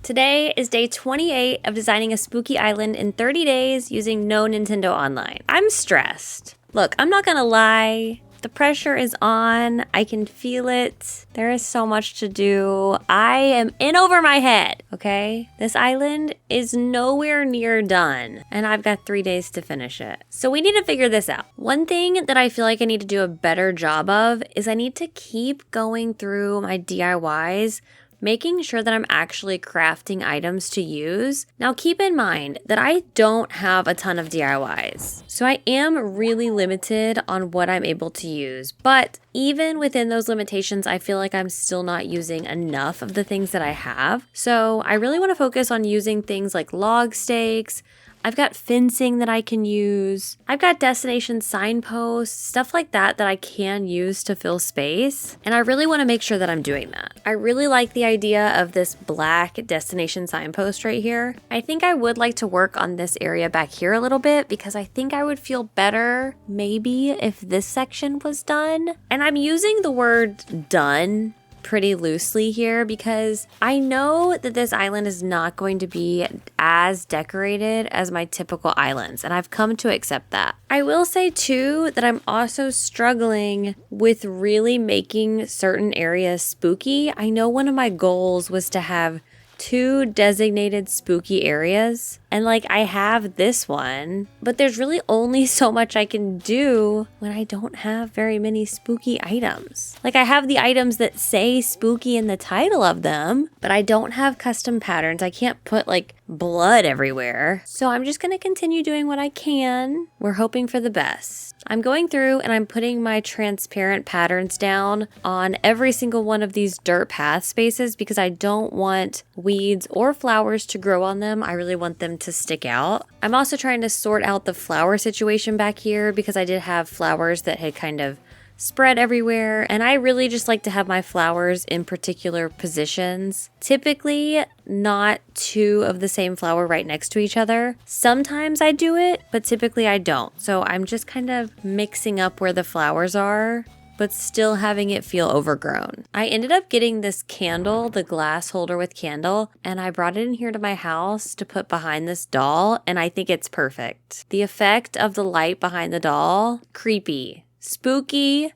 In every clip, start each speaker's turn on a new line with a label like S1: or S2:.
S1: Today is day 28 of designing a spooky island in 30 days using no Nintendo Online. I'm stressed. Look, I'm not gonna lie. The pressure is on. I can feel it. There is so much to do. I am in over my head, okay? This island is nowhere near done, and I've got 3 days to finish it. So we need to figure this out. One thing that I feel like I need to do a better job of is I need to keep going through my DIYs, making sure that I'm actually crafting items to use. Now keep in mind that I don't have a ton of DIYs, so I am really limited on what I'm able to use. But even within those limitations, I feel like I'm still not using enough of the things that I have. So I really want to focus on using things like log stakes. I've got fencing that I can use. I've got destination signposts, stuff like that I can use to fill space. And I really want to make sure that I'm doing that. I really like the idea of this black destination signpost right here. I think I would like to work on this area back here a little bit because I think I would feel better maybe if this section was done. And I'm using the word done pretty loosely here because I know that this island is not going to be as decorated as my typical islands, and I've come to accept that. I will say too that I'm also struggling with really making certain areas spooky. I know one of my goals was to have 2 designated spooky areas, and like I have this one, but there's really only so much I can do when I don't have very many spooky items. Like I have the items that say spooky in the title of them, but I don't have custom patterns. I can't put like blood everywhere. So I'm just gonna continue doing what I can. We're hoping for the best. I'm going through and I'm putting my transparent patterns down on every single one of these dirt path spaces because I don't want weeds or flowers to grow on them. I really want them to stick out. I'm also trying to sort out the flower situation back here because I did have flowers that had kind of spread everywhere, and I really just like to have my flowers in particular positions. Typically not 2 of the same flower right next to each other. Sometimes I do it, but typically I don't. So I'm just kind of mixing up where the flowers are, but still having it feel overgrown. I ended up getting this candle, the glass holder with candle, and I brought it in here to my house to put behind this doll, and I think it's perfect. The effect of the light behind the doll, creepy. Spooky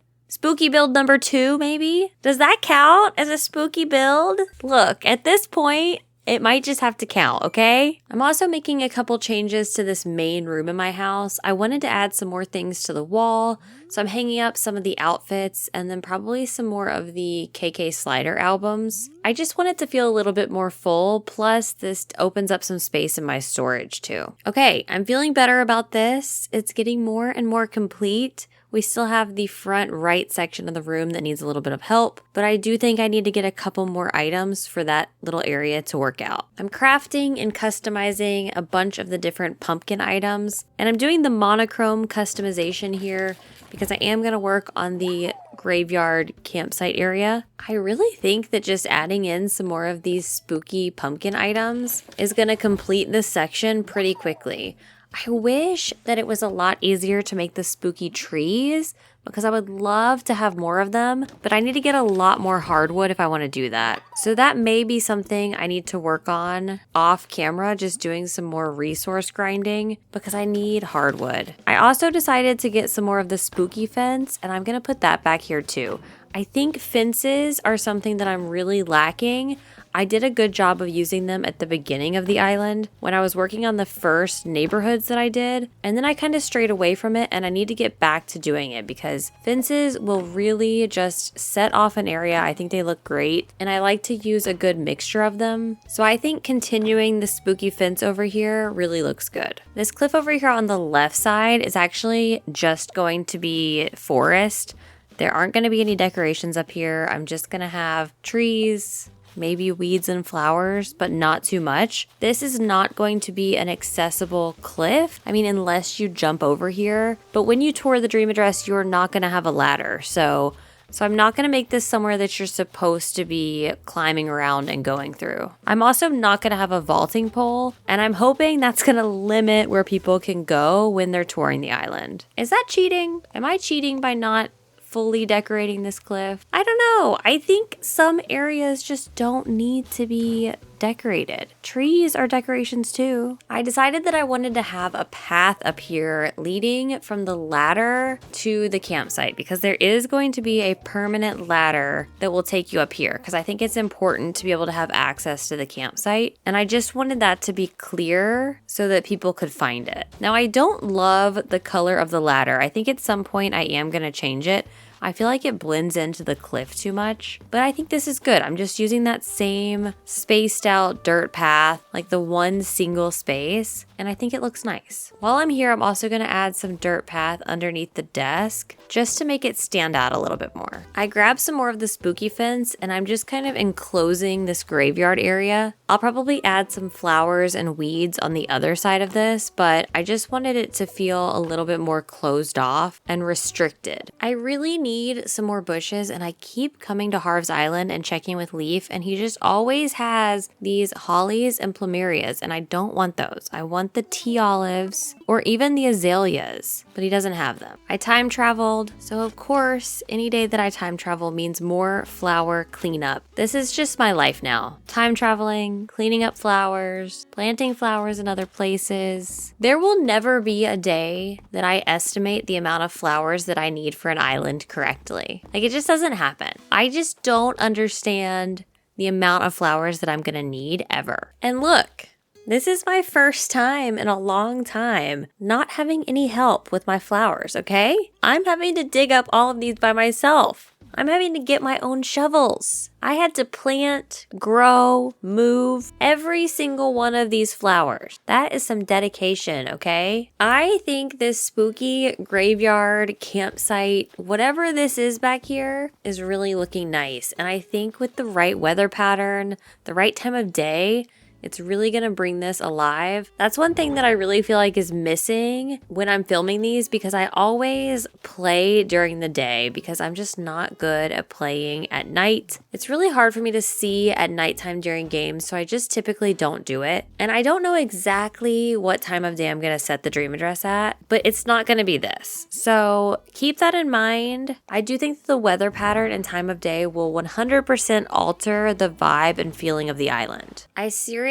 S1: build number 2, maybe? Does that count as a spooky build? Look, at this point, it might just have to count, okay? I'm also making a couple changes to this main room in my house. I wanted to add some more things to the wall, so I'm hanging up some of the outfits and then probably some more of the KK Slider albums. I just want it to feel a little bit more full, plus this opens up some space in my storage too. Okay, I'm feeling better about this. It's getting more and more complete. We still have the front right section of the room that needs a little bit of help, but I do think I need to get a couple more items for that little area to work out. I'm crafting and customizing a bunch of the different pumpkin items, and I'm doing the monochrome customization here because I am going to work on the graveyard campsite area. I really think that just adding in some more of these spooky pumpkin items is going to complete this section pretty quickly. I wish that it was a lot easier to make the spooky trees because I would love to have more of them, but I need to get a lot more hardwood if I want to do that. So that may be something I need to work on off camera, just doing some more resource grinding because I need hardwood. I also decided to get some more of the spooky fence, and I'm going to put that back here too. I think fences are something that I'm really lacking. I did a good job of using them at the beginning of the island when I was working on the first neighborhoods that I did, and then I kind of strayed away from it, and I need to get back to doing it because fences will really just set off an area. I think they look great, and I like to use a good mixture of them. So I think continuing the spooky fence over here really looks good. This cliff over here on the left side is actually just going to be forest. There aren't going to be any decorations up here. I'm just going to have trees, maybe weeds and flowers, but not too much. This is not going to be an accessible cliff. I mean, unless you jump over here. But when you tour the dream address, you're not going to have a ladder. So I'm not going to make this somewhere that you're supposed to be climbing around and going through. I'm also not going to have a vaulting pole, and I'm hoping that's going to limit where people can go when they're touring the island. Is that cheating? Am I cheating by not fully decorating this cliff? I don't know. I think some areas just don't need to be decorated. Trees are decorations too. I decided that I wanted to have a path up here leading from the ladder to the campsite because there is going to be a permanent ladder that will take you up here because I think it's important to be able to have access to the campsite. And I just wanted that to be clear so that people could find it. Now, I don't love the color of the ladder. I think at some point I am going to change it. I feel like it blends into the cliff too much, but I think this is good. I'm just using that same spaced out dirt path, like the one single space, and I think it looks nice. While I'm here, I'm also gonna add some dirt path underneath the desk just to make it stand out a little bit more. I grabbed some more of the spooky fence and I'm just kind of enclosing this graveyard area. I'll probably add some flowers and weeds on the other side of this, but I just wanted it to feel a little bit more closed off and restricted. I really need some more bushes and I keep coming to Harv's Island and checking with Leaf and he just always has these hollies and plumerias and I don't want those. I want the tea olives or even the azaleas, but he doesn't have them. I time traveled, so of course any day that I time travel means more flower cleanup. This is just my life now. Time traveling, cleaning up flowers, planting flowers in other places. There will never be a day that I estimate the amount of flowers that I need for an island correctly. Like, it just doesn't happen. I just don't understand the amount of flowers that I'm gonna need ever. And look, this is my first time in a long time not having any help with my flowers, okay? I'm having to dig up all of these by myself. I'm having to get my own shovels. I had to plant, grow, move every single one of these flowers. That is some dedication, okay? I think this spooky graveyard, campsite, whatever this is back here is really looking nice. And I think with the right weather pattern, the right time of day, it's really gonna bring this alive. That's one thing that I really feel like is missing when I'm filming these because I always play during the day because I'm just not good at playing at night. It's really hard for me to see at nighttime during games, so I just typically don't do it. And I don't know exactly what time of day I'm gonna set the dream address at, but it's not gonna be this. So keep that in mind. I do think that the weather pattern and time of day will 100% alter the vibe and feeling of the island. I seriously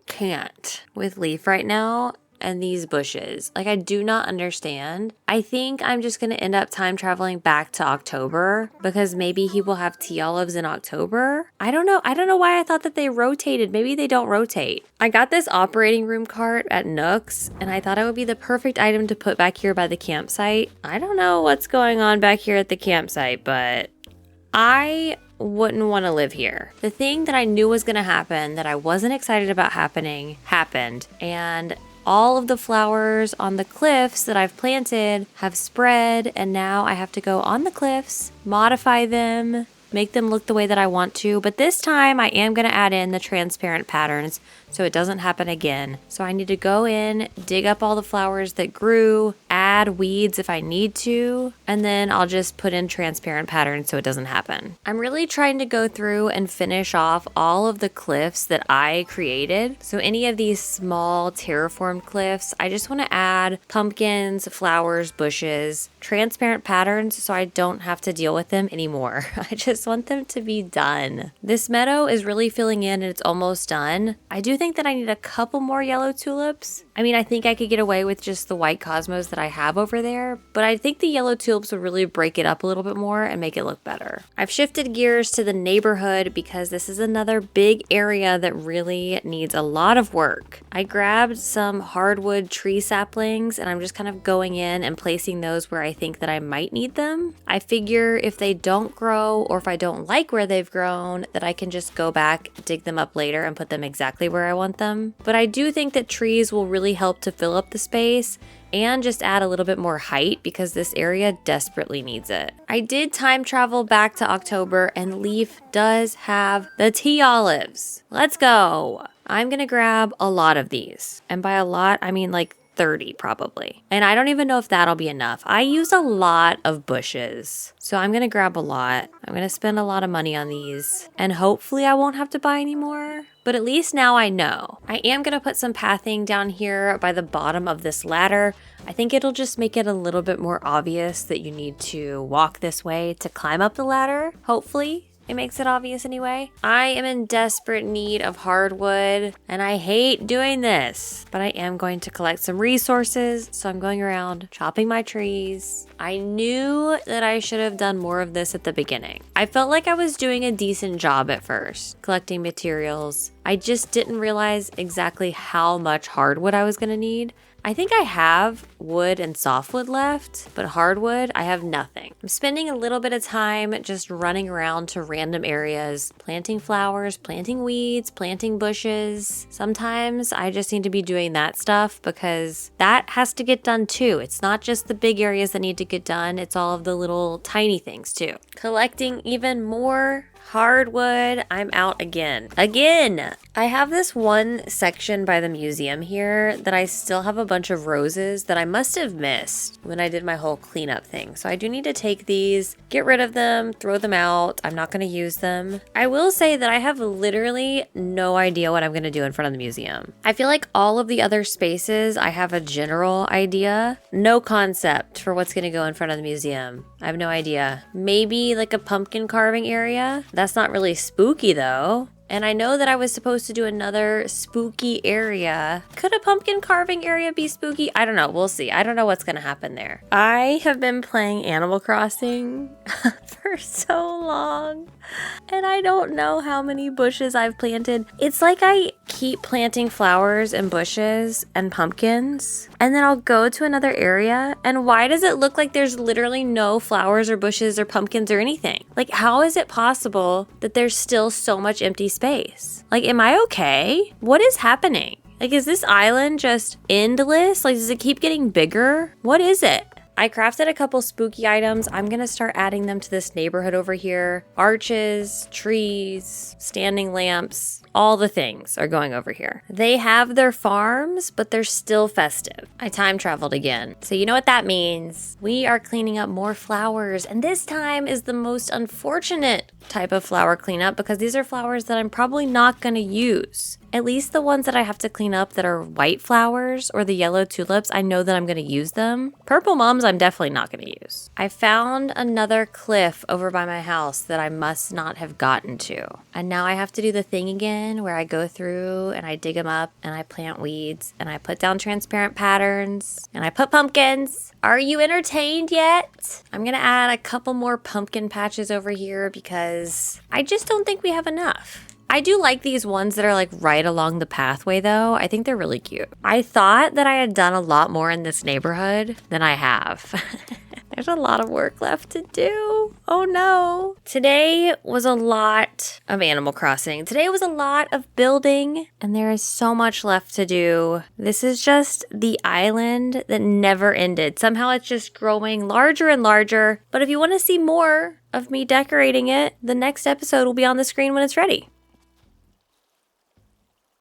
S1: can't with Leaf right now and these bushes. Like, I do not understand. I think I'm just going to end up time traveling back to October because maybe he will have tea olives in October. I don't know. I don't know why I thought that they rotated. Maybe they don't rotate. I got this operating room cart at Nooks and I thought it would be the perfect item to put back here by the campsite. I don't know what's going on back here at the campsite, but I wouldn't want to live here. The thing that I knew was going to happen that I wasn't excited about happening happened, and all of the flowers on the cliffs that I've planted have spread, and now I have to go on the cliffs, modify them, make them look the way that I want to. But this time I am going to add in the transparent patterns so it doesn't happen again. So I need to go in, dig up all the flowers that grew, add weeds if I need to, and then I'll just put in transparent patterns so it doesn't happen. I'm really trying to go through and finish off all of the cliffs that I created. So any of these small terraformed cliffs, I just want to add pumpkins, flowers, bushes, transparent patterns so I don't have to deal with them anymore. I just want them to be done. This meadow is really filling in and it's almost done. I do think that I need a couple more yellow tulips. I mean, I think I could get away with just the white cosmos that I have over there, but I think the yellow tulips would really break it up a little bit more and make it look better. I've shifted gears to the neighborhood because this is another big area that really needs a lot of work. I grabbed some hardwood tree saplings and I'm just kind of going in and placing those where I think that I might need them. I figure if they don't grow or if I don't like where they've grown, that I can just go back, dig them up later and put them exactly where I want them. But I do think that trees will really help to fill up the space and just add a little bit more height because this area desperately needs it. I did time travel back to October and Leaf does have the tea olives. Let's go. I'm gonna grab a lot of these. And by a lot, I mean like 30 probably. And I don't even know if that'll be enough. I use a lot of bushes. So I'm gonna grab a lot. I'm gonna spend a lot of money on these. And hopefully I won't have to buy any more. But at least now I know. I am gonna put some pathing down here by the bottom of this ladder. I think it'll just make it a little bit more obvious that you need to walk this way to climb up the ladder, hopefully. it makes it obvious anyway. I am in desperate need of hardwood, and I hate doing this, but I am going to collect some resources, so I'm going around chopping my trees. I knew that I should have done more of this at the beginning. I felt like I was doing a decent job at first, collecting materials. I just didn't realize exactly how much hardwood I was gonna need. I think I have wood and softwood left, but hardwood, I have nothing. I'm spending a little bit of time just running around to random areas, planting flowers, planting weeds, planting bushes. Sometimes I just need to be doing that stuff because that has to get done too. It's not just the big areas that need to get done, it's all of the little tiny things too. Collecting even more hardwood. I'm out again. I have this one section by the museum here that I still have a bunch of roses that I must have missed when I did my whole cleanup thing. So I do need to take these, get rid of them, throw them out. I'm not going to use them. I will say that I have literally no idea what I'm going to do in front of the museum. I feel like all of the other spaces, I have a general idea, no concept for what's going to go in front of the museum. I have no idea. Maybe like a pumpkin carving area. That's not really spooky though. And I know that I was supposed to do another spooky area. Could a pumpkin carving area be spooky? I don't know. We'll see. I don't know what's going to happen there. I have been playing Animal Crossing for so long. And I don't know how many bushes I've planted. It's like I keep planting flowers and bushes and pumpkins. And then I'll go to another area. And why does it look like there's literally no flowers or bushes or pumpkins or anything? Like, how is it possible that there's still so much empty space? Like, am I okay? What is happening? Like, is this island just endless? Like, does it keep getting bigger? What is it? I crafted a couple spooky items. I'm gonna start adding them to this neighborhood over here. Arches, trees, standing lamps, all the things are going over here. They have their farms, but they're still festive. I time traveled again. So you know what that means. We are cleaning up more flowers, and this time is the most unfortunate type of flower cleanup because these are flowers that I'm probably not gonna use. At least the ones that I have to clean up that are white flowers or the yellow tulips, I know that I'm gonna use them. Purple mums, I'm definitely not gonna use. I found another cliff over by my house that I must not have gotten to. And now I have to do the thing again where I go through and I dig them up and I plant weeds and I put down transparent patterns and I put pumpkins. Are you entertained yet? I'm gonna add a couple more pumpkin patches over here because I just don't think we have enough. I do like these ones that are like right along the pathway though. I think they're really cute. I thought that I had done a lot more in this neighborhood than I have. There's a lot of work left to do. Oh no. Today was a lot of Animal Crossing. Today was a lot of building and there is so much left to do. This is just the island that never ended. Somehow it's just growing larger and larger. But if you want to see more of me decorating it, the next episode will be on the screen when it's ready.